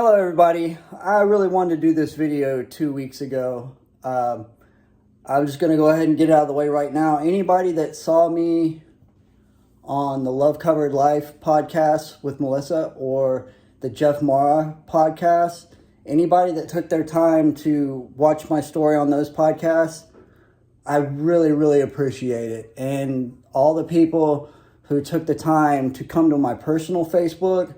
Hello everybody. I really wanted to do this video 2 weeks ago. I'm just going to go ahead and get it out of the way right now. Anybody that saw me on the Love Covered Life podcast with Melissa or the Jeff Mara podcast, anybody that took their time to watch my story on those podcasts, I really appreciate it. And all the people who took the time to come to my personal Facebook.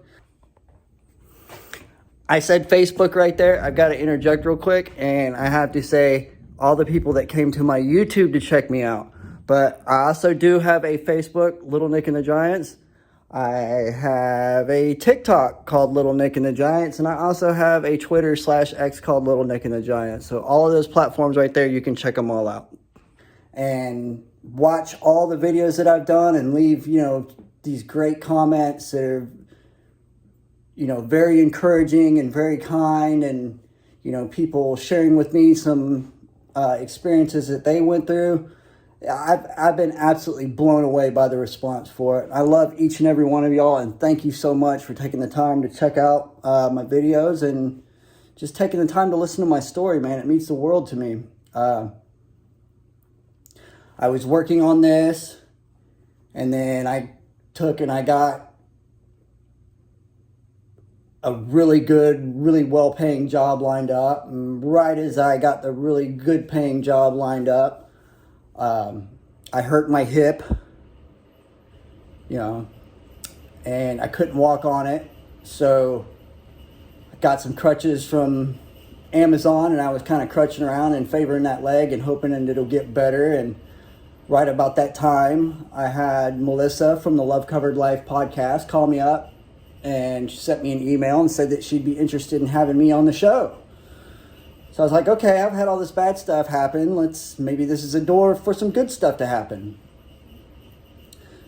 I said Facebook right there. I've got to interject real quick, and I have to say all the people that came to my YouTube to check me out. But I also do have a Facebook, Little Nick and the Giants. I have a TikTok called Little Nick and the Giants, and I also have a Twitter/X called Little Nick and the Giants. So all of those platforms right there, you can check them all out. And watch all the videos that I've done and leave, these great comments that are very encouraging and very kind, and, people sharing with me some experiences that they went through. I've been absolutely blown away by the response for it. I love each and every one of y'all, and thank you so much for taking the time to check out my videos and just taking the time to listen to my story, man. It means the world to me. I was working on this, and then I got a really good, really well-paying job lined up. And right as I got the really good paying job lined up, I hurt my hip, and I couldn't walk on it. So I got some crutches from Amazon, and I was kind of crutching around and favoring that leg and hoping that it'll get better. And right about that time, I had Melissa from the Love Covered Life podcast call me up, and she sent me an email and said that she'd be interested in having me on the show. So I was like, okay, I've had all this bad stuff happen. Maybe this is a door for some good stuff to happen.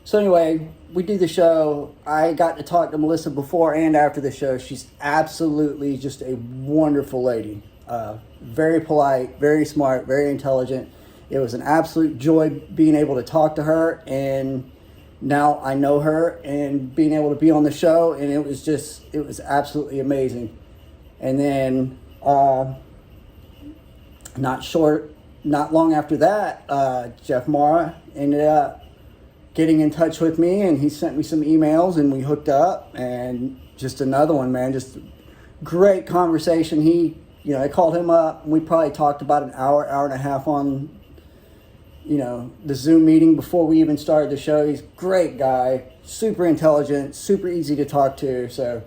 So anyway, we do the show. I got to talk to Melissa before and after the show. She's absolutely just a wonderful lady. Very polite, very smart, very intelligent. It was an absolute joy being able to talk to her, and now I know her and being able to be on the show, and it was absolutely amazing. And then not long after that, Jeff Mara ended up getting in touch with me, and he sent me some emails, and we hooked up. And just another one, man, just great conversation. I called him up, and we probably talked about an hour and a half on the Zoom meeting before we even started the show. He's a great guy, super intelligent, super easy to talk to. So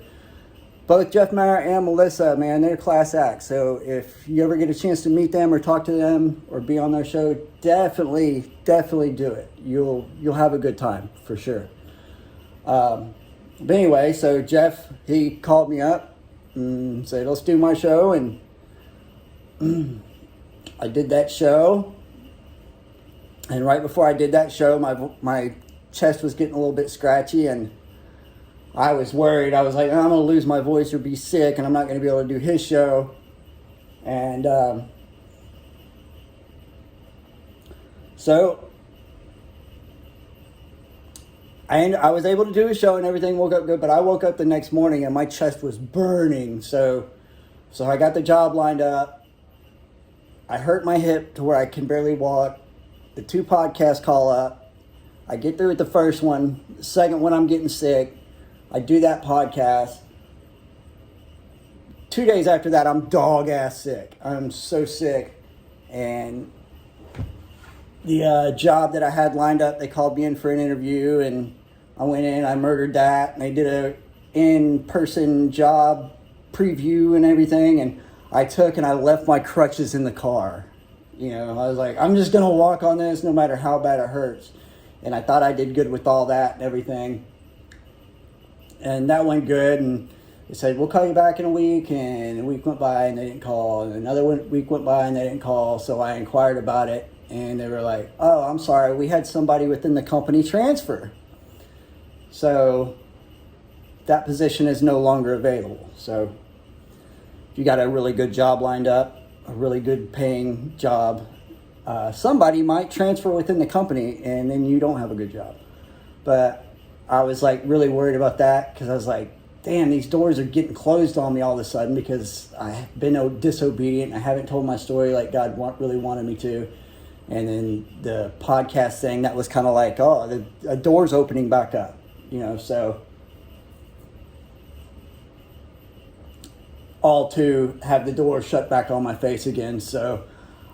both Jeff Mara and Melissa, man, they're class acts. So if you ever get a chance to meet them or talk to them or be on their show, definitely do it. You'll have a good time for sure. But anyway, so Jeff, he called me up and said, let's do my show. And I did that show. And right before I did that show, my chest was getting a little bit scratchy, and I was worried. I was like, I'm going to lose my voice or be sick, and I'm not going to be able to do his show. And so I was able to do a show, and everything woke up good, but I woke up the next morning, and my chest was burning. So I got the job lined up. I hurt my hip to where I can barely walk. The 2 podcasts call up. I get through with the first one. The second one, I'm getting sick. I do that podcast. 2 days after that, I'm dog-ass sick. I'm so sick. And the job that I had lined up, they called me in for an interview, and I went in, I murdered that, and they did a in-person job preview and everything, and I left my crutches in the car. I was like, I'm just going to walk on this no matter how bad it hurts. And I thought I did good with all that and everything. And that went good. And they said, we'll call you back in a week. And a week went by and they didn't call. And another week went by and they didn't call. So I inquired about it. And they were like, oh, I'm sorry. We had somebody within the company transfer. So that position is no longer available. So if you got a really good job lined up, a really good paying job, somebody might transfer within the company and then you don't have a good job. But I was like really worried about that because I was like, damn, these doors are getting closed on me all of a sudden because I've been disobedient. I haven't told my story like God really wanted me to. And then the podcast thing, that was kind of like, oh, the door's opening back up, so all to have the door shut back on my face again. So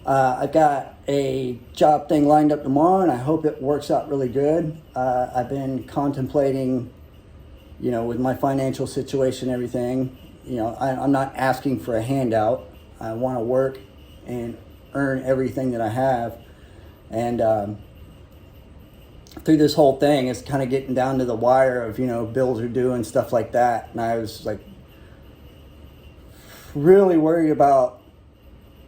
I got a job thing lined up tomorrow, and I hope it works out really good. I've been contemplating, with my financial situation and everything, I'm not asking for a handout. I want to work and earn everything that I have. And through this whole thing, it's kind of getting down to the wire of, bills are due and stuff like that. And I was like really worried about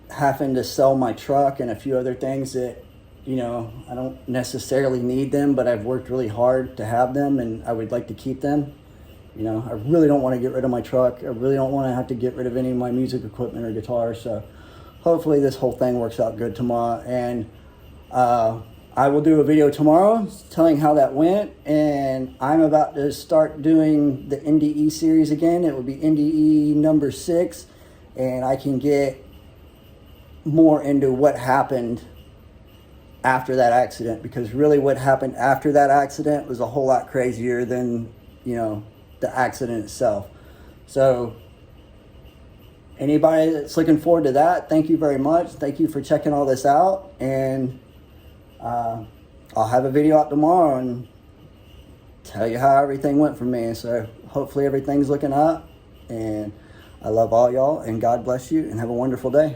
having to sell my truck and a few other things that, I don't necessarily need them, but I've worked really hard to have them and I would like to keep them. I really don't want to get rid of my truck. I really don't want to have to get rid of any of my music equipment or guitars. So hopefully this whole thing works out good tomorrow. And I will do a video tomorrow telling how that went. And I'm about to start doing the NDE series again. It will be NDE number 6. And I can get more into what happened after that accident. Because really what happened after that accident was a whole lot crazier than, the accident itself. So anybody that's looking forward to that, thank you very much. Thank you for checking all this out. And I'll have a video out tomorrow and tell you how everything went for me. So hopefully everything's looking up. And I love all y'all, and God bless you, and have a wonderful day.